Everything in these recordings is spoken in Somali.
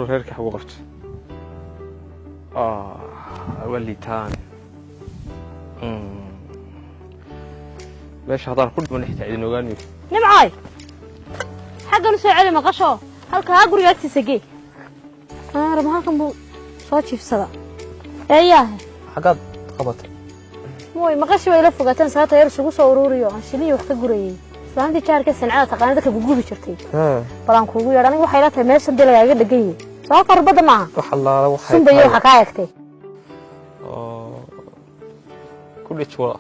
هيرك وقفت ولي تان باش هضر كل ما نحتاج انه غاني نمعاي حق نسوي علي مقشو halka ha gurigaagtiisa gee rama halkan buu soo jiifsada eeyaha xaqad qabatay mooy maqashi way la fogaatan saata yar isugu soo ururiyo aan shiliyo wax ka gurayay saanti jaarka sancada taqaanada ka gugubi jirtay balan kuugu yeedhan waxay la tahay meesha dilaaga dhagay soo qarbada ma wax Allah waxay sunbayo waxa ka eegtay كل شيء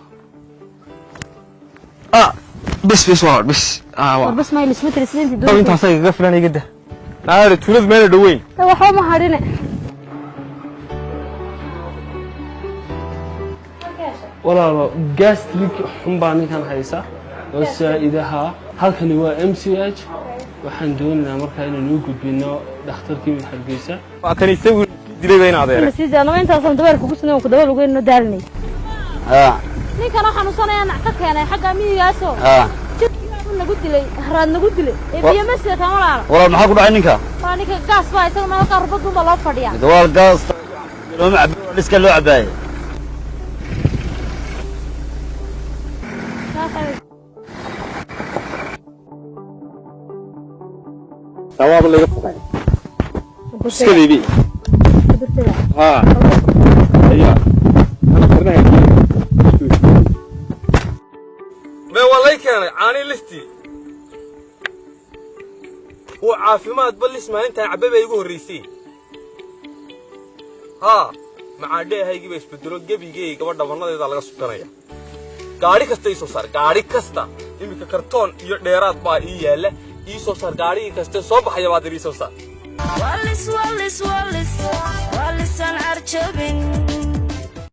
بس بس ما يلسمت السنين دول انت هسه قفلاني قده عارف تولد مال دوين هو حو ما هارينا والله جاستريك حنباني كان هيسا بس إذا halkani waa MCH waxaan doonaynaa markaa inaan u gudbino dhakhtarkii Hargeysa waa kan isagu dilay bayna adeer sidaan inta soo dabar kugu sinoo ku dabar ugu inoo daalnay ninkan waxaan u sanayaa ka keenay xagga miyaaso nagu dilay haraad nagu dilay biyo ma sii taamalaan walaal maxaa ku dhacay ninka waa ninka gaas baa isagoo nala qarbadu ma loo fadhiyaa walaal gaas loo macab iska loo cabaay ثواب اللي يقطع سكلي ايوه انا قرناها ما والله كان عاني لفتي وعافيمات بلس ما انت عبابه يغو هريسي مع دهaygi bay isbedelo gabigay gabadha wanadeeda laga sukanaya gaari kasta isoo saar gaari kasta imika kartoon iyo dheeraad baa ii yaala isoo saar gaari kasta soo baxaya baad isoo saar والله والله والله والله سان عرجبين